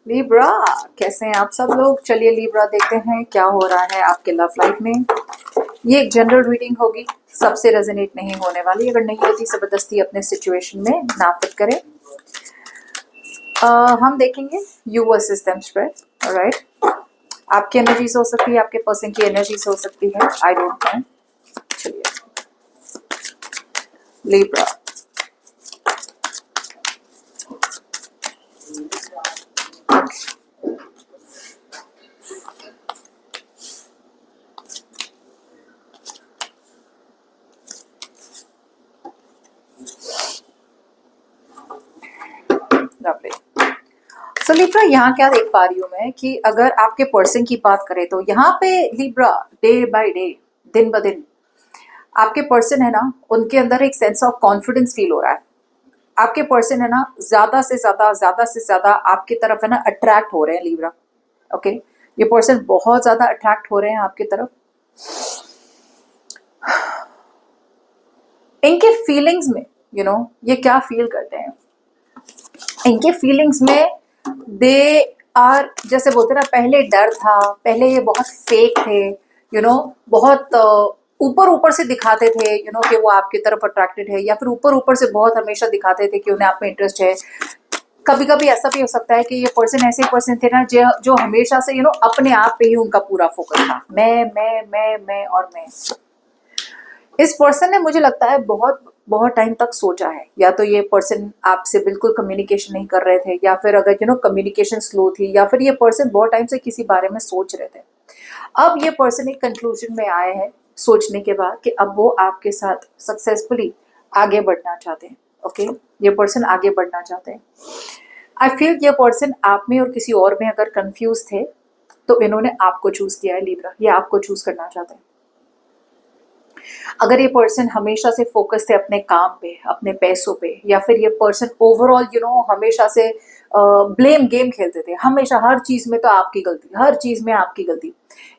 Libra, कैसे हैं आप सब लोग। चलिए लिब्रा देखते हैं क्या हो रहा है आपके लव लाइफ में। ये एक जनरल रीडिंग होगी, सबसे रेजोनेट नहीं होने वाली। अगर नहीं होती जबरदस्ती अपने सिचुएशन में ना फिट करें। हम देखेंगे you versus them spread. Alright, आपकी एनर्जीज हो सकती है, आपके पर्सन की एनर्जीज हो सकती है, आई डोंट नो। चलिए लिब्रा, लवली। सो लिब्रा, यहाँ क्या देख पा रही हूँ मैं कि अगर आपके पर्सन की बात करें तो यहाँ पे लिब्रा डे बाय डे, दिन ब दिन आपके पर्सन है ना, उनके अंदर एक सेंस ऑफ कॉन्फिडेंस फील हो रहा है। आपके पर्सन है ना, ज्यादा से ज्यादा आपकी तरफ है ना अट्रैक्ट हो रहे हैं लिब्रा। ओके, ये पर्सन बहुत ज्यादा अट्रैक्ट हो रहे हैं आपकी तरफ। इनके फीलिंग्स में ये क्या फील करते हैं, इनके फीलिंग्स में दे आर, जैसे बोलते ना, पहले डर था, पहले ये बहुत फेक थे, बहुत ऊपर ऊपर से दिखाते थे कि वो आपकी तरफ अट्रैक्टेड है, या फिर ऊपर ऊपर से बहुत हमेशा दिखाते थे कि उन्हें आप में इंटरेस्ट है। कभी कभी ऐसा भी हो सकता है कि ये पर्सन ऐसे पर्सन थे ना जो हमेशा से अपने आप पे ही उनका पूरा फोकस था। मैं और मैं। इस पर्सन ने, मुझे लगता है, बहुत बहुत टाइम तक सोचा है। या तो ये पर्सन आपसे बिल्कुल कम्युनिकेशन नहीं कर रहे थे, या फिर अगर कम्युनिकेशन स्लो थी, या फिर ये पर्सन बहुत टाइम से किसी बारे में सोच रहे थे। अब ये पर्सन एक कंक्लूजन में आए हैं सोचने के बाद कि अब वो आपके साथ सक्सेसफुली आगे बढ़ना चाहते हैं। ओके, ये पर्सन आगे बढ़ना चाहते हैं। आई फील ये पर्सन आप में और किसी और में अगर कंफ्यूज थे तो इन्होंने आपको चूज किया है लिब्रा, ये आपको चूज करना चाहते हैं। अगर ये पर्सन हमेशा से फोकस थे अपने काम पे, अपने पैसों पे, या फिर ये पर्सन ओवरऑल हमेशा से ब्लेम गेम खेलते थे, हमेशा हर चीज में तो आपकी गलती, हर चीज में आपकी गलती,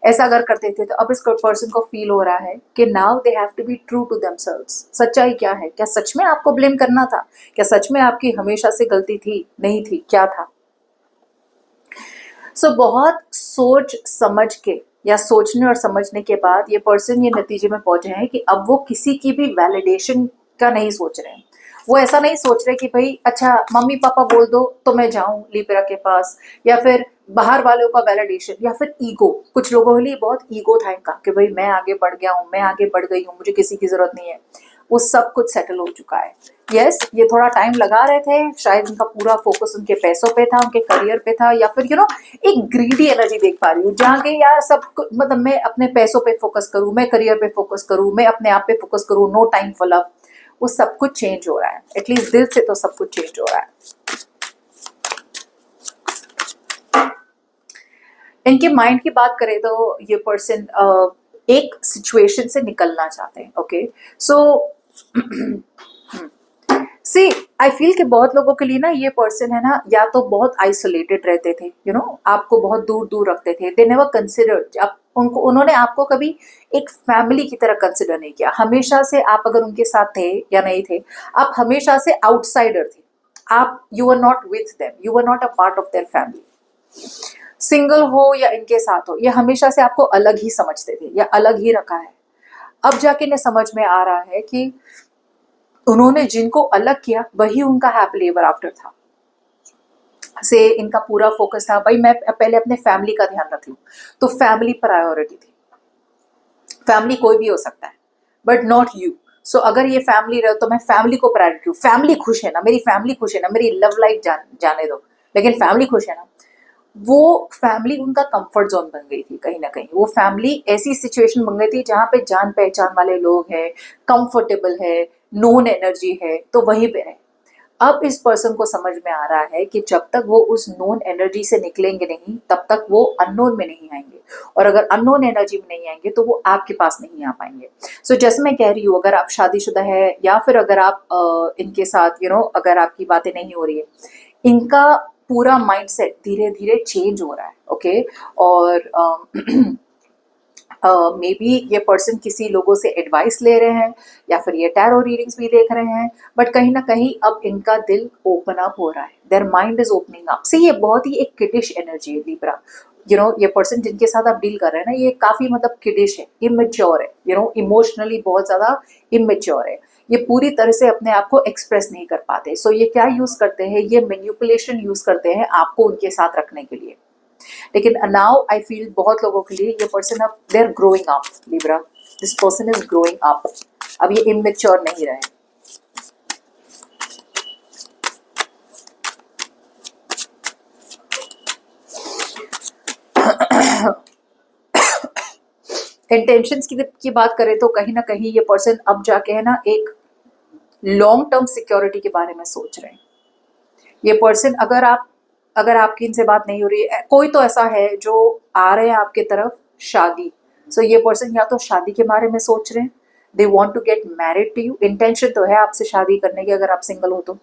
ऐसा अगर करते थे, तो अब इस पर्सन को फील हो रहा है कि now they have to be true to themselves. सच्चाई क्या है? क्या सच में आपको ब्लेम करना था? क्या सच में आपकी हमेशा से गलती थी? नहीं थी? क्या था? बहुत सोच समझ के, या सोचने और समझने के बाद ये पर्सन ये नतीजे में पहुंचे हैं कि अब वो किसी की भी वैलिडेशन का नहीं सोच रहे हैं। वो ऐसा नहीं सोच रहे कि भाई अच्छा मम्मी पापा बोल दो तो मैं जाऊं लिब्रा के पास, या फिर बाहर वालों का वैलिडेशन, या फिर ईगो। कुछ लोगों के लिए बहुत ईगो था इनका कि भाई मैं आगे बढ़ गया हूँ, मैं आगे बढ़ गई हूँ, मुझे किसी की जरूरत नहीं है। वो सब कुछ सेटल हो चुका है। यस, ये थोड़ा टाइम लगा रहे थे, शायद उनका पूरा फोकस उनके पैसों पे था, उनके करियर पे था, या फिर एक ग्रीडी एनर्जी देख पा रही हूँ जहाँ के यार सब मतलब मैं अपने पैसों पे फोकस करूँ, मैं करियर पे फोकस करूँ, मैं अपने आप पे फोकस करूँ, नो टाइम फॉर लव। वो सब कुछ चेंज हो रहा है, एटलीस्ट दिल से तो सब कुछ चेंज हो रहा है। इनके माइंड की बात करें तो ये पर्सन एक सिचुएशन से निकलना चाहते हैं। Okay, so C I feel कि बहुत लोगों के लिए ना ये पर्सन है ना, या तो बहुत आइसोलेटेड रहते थे, आपको बहुत दूर दूर रखते थे। दे नेवर कंसिडर्ड, उन्होंने आपको कभी एक फैमिली की तरह कंसिडर नहीं किया। हमेशा से आप अगर उनके साथ थे या नहीं थे, आप हमेशा से आउटसाइडर थे। आप, you are not with them, you are not a part of their family. Single हो या इनके साथ हो, ये हमेशा से आपको अलग ही समझते थे, या अलग ही रखा है। अब जाके इन्हें समझ में आ रहा है कि उन्होंने जिनको अलग किया वही उनका हैप्पीली एवर आफ्टर था। से इनका पूरा फोकस था भाई मैं पहले अपने फैमिली का ध्यान रख लूं, तो फैमिली प्रायोरिटी थी। फैमिली कोई भी हो सकता है बट नॉट यू। सो अगर ये फैमिली रहे तो मैं फैमिली को प्रायोरिटी दूं। फैमिली खुश है ना, मेरी फैमिली खुश है ना, मेरी लव लाइफ जाने दो, लेकिन फैमिली खुश है ना। वो फैमिली उनका कंफर्ट जोन बन गई थी कहीं ना कहीं। वो फैमिली ऐसी सिचुएशन बन गई थी जहाँ पे जान पहचान वाले लोग हैं, कंफर्टेबल है, नोन एनर्जी है, तो वहीं पे रहे। अब इस पर्सन को समझ में आ रहा है कि जब तक वो उस नोन एनर्जी से निकलेंगे नहीं, तब तक वो अननोन में नहीं आएंगे, और अगर अननोन एनर्जी में नहीं आएंगे तो वो आपके पास नहीं आ पाएंगे। जैसे मैं कह रही हूँ, अगर आप शादीशुदा है, या फिर अगर आप इनके साथ अगर आपकी बातें नहीं हो रही है, इनका पूरा माइंडसेट धीरे धीरे चेंज हो रहा है। ओके, और मे बी ये पर्सन किसी लोगों से एडवाइस ले रहे हैं या फिर ये टैरो रीडिंग्स भी देख रहे हैं, बट कहीं ना कहीं अब इनका दिल ओपन अप हो रहा है, their mind is opening up. से ये बहुत ही एक किडिश एनर्जी है लिब्रा। ये पर्सन जिनके साथ आप डील कर रहे हैं ना, ये काफी मतलब किडिश है, इमेच्योर है, इमोशनली बहुत ज्यादा इमेच्योर है। ये पूरी तरह से अपने आप को एक्सप्रेस नहीं कर पाते। सो ये क्या यूज करते हैं, ये मैनिपुलेशन यूज करते हैं आपको उनके साथ रखने के लिए। लेकिन नाउ आई फील बहुत लोगों के लिए ये पर्सन अब they are growing up Libra, this person is growing up. अब ये इमेच्योर नहीं रहे। इंटेंशंस की बात करें तो कहीं ना कहीं ये पर्सन अब जाके है ना एक लॉन्ग टर्म सिक्योरिटी के बारे में सोच रहे हैं। ये पर्सन अगर आपकी इनसे बात नहीं हो रही है, कोई तो ऐसा है जो आ रहे हैं आपके तरफ शादी। सो ये पर्सन या तो शादी के बारे में सोच रहे हैं, they want to get married to you, intention तो है आपसे शादी करने की अगर आप सिंगल हो तो।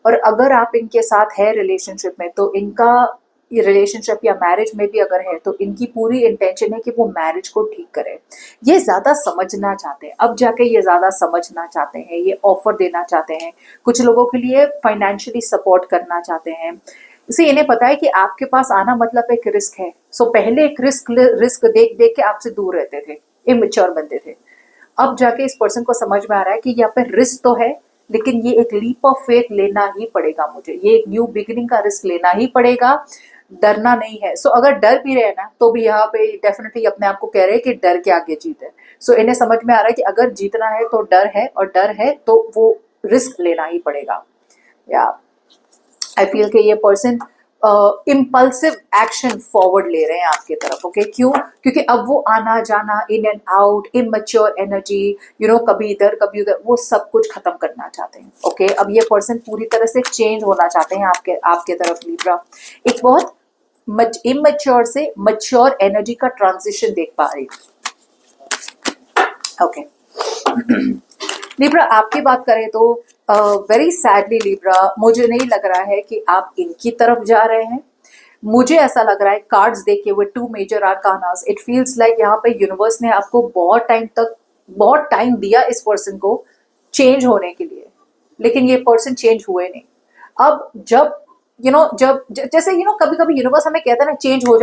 और अगर आप इनके साथ है रिलेशनशिप में तो इनका ये रिलेशनशिप या मैरिज में भी अगर है तो इनकी पूरी इंटेंशन है कि वो मैरिज को ठीक करें। ये ज्यादा समझना चाहते हैं, अब जाके ये ज्यादा समझना चाहते हैं, ये ऑफर देना चाहते हैं, कुछ लोगों के लिए फाइनेंशियली सपोर्ट करना चाहते हैं। इसे इन्हें पता है कि आपके पास आना मतलब एक रिस्क है। सो पहले एक रिस्क देख देख के आपसे दूर रहते थे, इमेच्योर बनते थे। अब जाके इस पर्सन को समझ में आ रहा है कि यहाँ पे रिस्क तो है, लेकिन ये एक लीप ऑफ फेथ लेना ही पड़ेगा मुझे, ये एक न्यू बिगिनिंग का रिस्क लेना ही पड़ेगा, डरना नहीं है। सो अगर डर भी रहे ना तो भी यहाँ पे डेफिनेटली अपने आप को कह रहे हैं कि डर के आगे जीत है। सो इन्हें समझ में आ रहा है कि अगर जीतना है तो डर है, और डर है तो वो रिस्क लेना ही पड़ेगा। या आई फील कि ये पर्सन इम्पल्सिव एक्शन फॉरवर्ड ले रहे हैं आपके तरफ। ओके क्यों? क्योंकि अब वो आना जाना, in and out, immature energy, कभी इधर कभी उधर, वो सब कुछ खत्म करना चाहते हैं। ओके अब ये पर्सन पूरी तरह से चेंज होना चाहते हैं आपके तरफ लिब्रा। एक बहुत इमेच्योर से मच्योर एनर्जी का ट्रांजिशन देख पा रही हूँ। ओके लिब्रा आपकी बात करें तो वेरी सैडली लिब्रा, मुझे नहीं लग रहा है कि आप इनकी तरफ जा रहे हैं। मुझे ऐसा लग रहा है कार्ड्स देख के, वो two major arcanas, it feels like यहाँ पे यूनिवर्स ने आपको बहुत टाइम दिया इस पर्सन को चेंज होने के लिए, लेकिन ये पर्सन चेंज हुए नहीं। अब जब जैसे कभी कभी यूनिवर्स हमें कहता है ना चेंज हो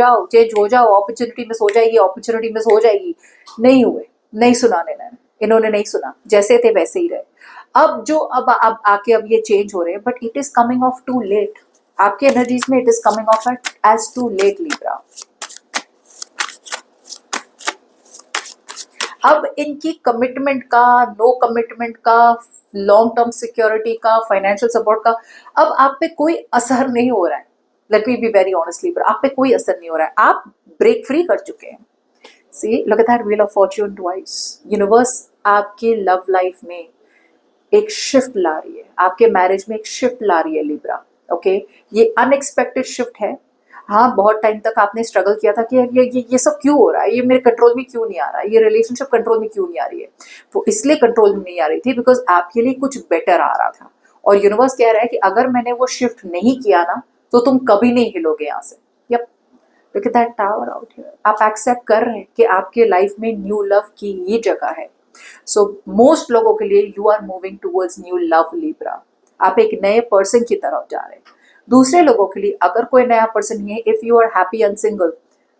जाओ, अपॉर्चुनिटी मिस हो जाएगी, अपॉर्चुनिटी मिस हो जाएगी। नहीं हुए, नहीं सुना इन्होंने नहीं सुना, जैसे थे वैसे ही रहे। अब आके अब ये चेंज हो रहे हैं, but it is coming off too late. आपके एनर्जीज में it is coming off as too late Libra. अब इनकी कमिटमेंट का, नो कमिटमेंट का, लॉन्ग टर्म सिक्योरिटी का, फाइनेंशियल सपोर्ट का अब आप पे कोई असर नहीं हो रहा है। Let me be very honestly, आप पे कोई असर नहीं हो रहा है, आप ब्रेक फ्री कर चुके हैं। See look at that wheel of fortune twice. Universe आपकी लव लाइफ में एक शिफ्ट ला रही है, आपके मैरिज में एक शिफ्ट ला रही है लिब्रा। ओके ये अनएक्सपेक्टेड शिफ्ट है। हाँ बहुत टाइम तक आपने स्ट्रगल किया था कि ये सब क्यों हो रहा है, ये मेरे कंट्रोल में क्यों नहीं आ रहा है, ये रिलेशनशिप कंट्रोल में क्यों नहीं आ रही है। वो इसलिए कंट्रोल में नहीं आ रही थी बिकॉज आपके लिए कुछ बेटर आ रहा था, और यूनिवर्स कह रहा है कि अगर मैंने वो शिफ्ट नहीं किया ना तो तुम कभी नहीं हिलोगे यहाँ से। Yup look at that tower out here. आप एक्सेप्ट कर रहे हैं कि आपके लाइफ में न्यू लव की ही जगह है। सो मोस्ट लोगों के लिए you are moving towards new love Libra. आप एक नए पर्सन की तरफ जा रहे हैं। दूसरे लोगों के लिए अगर कोई नया पर्सन है, if you are happy and single,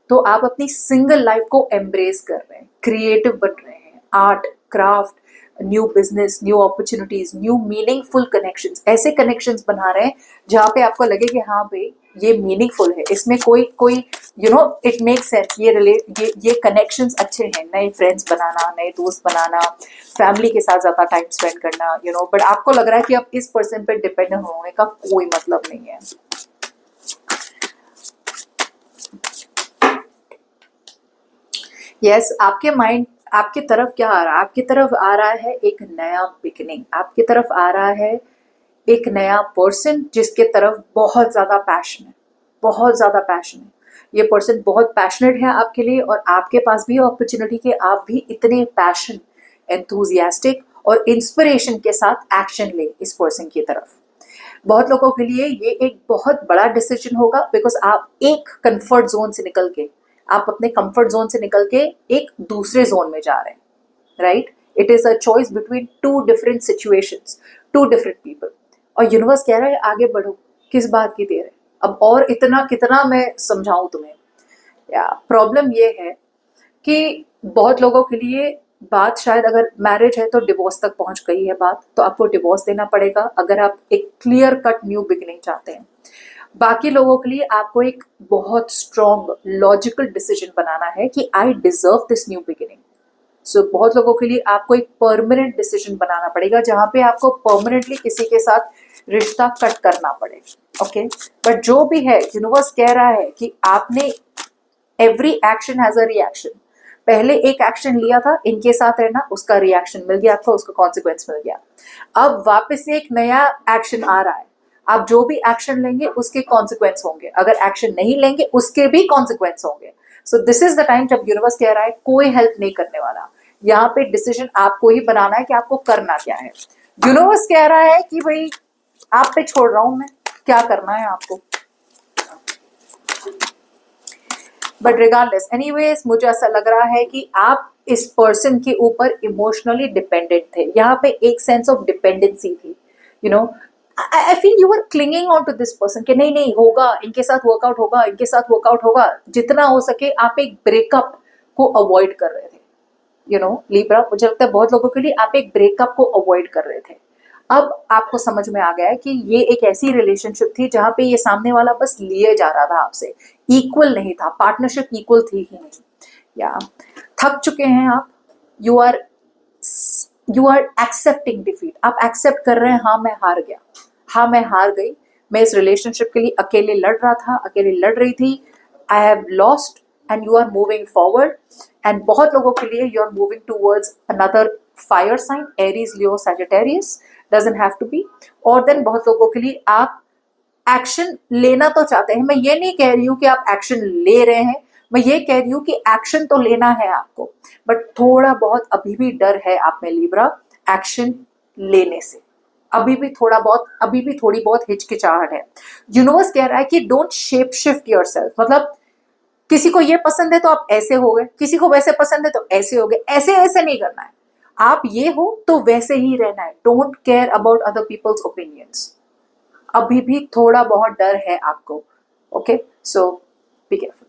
तो आप अपनी सिंगल लाइफ को एम्ब्रेस कर रहे हैं, क्रिएटिव बन रहे हैं, art craft, new business, new opportunities, new meaningful connections, ऐसे कनेक्शंस बना रहे हैं जहाँ पे आपको लगे कि हाँ भाई ये मीनिंगफुल है, इसमें कोई इट मेक सेंस, ये कनेक्शंस अच्छे हैं, नए फ्रेंड्स बनाना, नए दोस्त बनाना, फैमिली के साथ ज्यादा टाइम स्पेंड करना, बट आपको लग रहा है कि अब इस पर्सन पे डिपेंडेंट होने का कोई मतलब नहीं है। यस आपके माइंड आपकी तरफ क्या आ रहा है? आपकी तरफ आ रहा है एक नया बिगिनिंग, आपकी तरफ आ रहा है एक नया पर्सन जिसके तरफ बहुत ज्यादा पैशन है, बहुत ज्यादा पैशन है। ये पर्सन बहुत पैशनेट है आपके लिए, और आपके पास भी अपॉर्चुनिटी के आप भी इतने पैशन, एंथुजियास्टिक और इंस्पिरेशन के साथ एक्शन ले इस पर्सन की तरफ। बहुत लोगों के लिए ये एक बहुत बड़ा डिसीजन होगा बिकॉज आप एक कंफर्ट जोन से निकल के आप अपने कंफर्ट जोन से निकल के एक दूसरे जोन में जा रहे हैं, right? It is a choice between two different situations, two different people. और यूनिवर्स कह रहा है आगे बढ़ो, किस बात की देर है? अब और इतना कितना मैं समझाऊं तुम्हें? या प्रॉब्लम ये है कि बहुत लोगों के लिए बात, शायद अगर मैरिज है तो डिवोर्स तक पहुंच गई है बात, तो आपको डिवोर्स देना पड़ेगा अगर आप एक क्लियर कट न्यू बिगिनिंग चाहते हैं। बाकी लोगों के लिए आपको एक बहुत स्ट्रॉन्ग लॉजिकल डिसीजन बनाना है कि I deserve this new beginning. So बहुत लोगों के लिए आपको एक परमानेंट डिसीजन बनाना पड़ेगा जहां पे आपको परमानेंटली किसी के साथ रिश्ता कट करना पड़े। ओके, बट जो भी है, यूनिवर्स कह रहा है कि आपने every action has a reaction. पहले एक एक्शन लिया था इनके साथ रहना, उसका रिएक्शन मिल गया आपको, उसका कॉन्सिक्वेंस मिल गया। अब वापस से एक नया एक्शन आ रहा है, आप जो भी एक्शन लेंगे उसके कॉन्सिक्वेंस होंगे, अगर एक्शन नहीं लेंगे उसके भी कॉन्सिक्वेंस होंगे। So this is the time जब यूनिवर्स कह रहा है कोई हेल्प नहीं करने वाला, यहाँ पे डिसीजन आपको ही बनाना है कि आपको करना क्या है। यूनिवर्स कह रहा है कि भाई आप पे छोड़ रहा हूं मैं, क्या करना है आपको। बट रिगार्डलेस, एनीवेज, मुझे ऐसा लग रहा है कि आप इस पर्सन के ऊपर इमोशनली डिपेंडेंट थे, यहाँ पे एक सेंस ऑफ डिपेंडेंसी थी। You know, I feel you are clinging on to this person कि नहीं नहीं होगा, इनके साथ वर्कआउट होगा, इनके साथ वर्कआउट होगा। जितना हो सके आप एक ब्रेकअप को अवॉइड कर रहे थे। यू नो लिब्रा, मुझे लगता है बहुत लोगों के लिए आप एक ब्रेकअप को अवॉइड कर रहे थे। अब आपको समझ में आ गया है कि ये एक ऐसी रिलेशनशिप थी जहां पे ये सामने वाला बस लिए जा रहा था आपसे, इक्वल नहीं था, पार्टनरशिप इक्वल थी ही नहीं। या थक चुके हैं आप, you are you are accepting defeat, आप एक्सेप्ट कर रहे हैं, हाँ मैं हार गया, हाँ मैं हार गई, मैं इस रिलेशनशिप के लिए अकेले लड़ रहा था, अकेले लड़ रही थी, I have lost and you are moving forward. And बहुत लोगों के लिए you are moving towards another fire sign, Aries, Leo, Sagittarius, doesn't have to be. और देन बहुत लोगों के लिए आप एक्शन लेना तो चाहते हैं, मैं ये नहीं कह रही हूं कि आप एक्शन ले रहे हैं, मैं ये कह रही हूं कि एक्शन तो लेना है आपको, बट थोड़ा बहुत अभी भी डर है आप में लिब्रा एक्शन लेने से, अभी भी थोड़ा बहुत, अभी भी थोड़ी बहुत हिचकिचाहट है। यूनिवर्स कह रहा है कि डोंट शेप शिफ्ट योरसेल्फ, मतलब किसी को ये पसंद है तो आप ऐसे हो गए, किसी को वैसे पसंद है तो ऐसे हो गए, ऐसे ऐसे नहीं करना है। आप ये हो तो वैसे ही रहना है, don't care about other people's opinions. अभी भी थोड़ा बहुत डर है आपको। Okay, so be careful.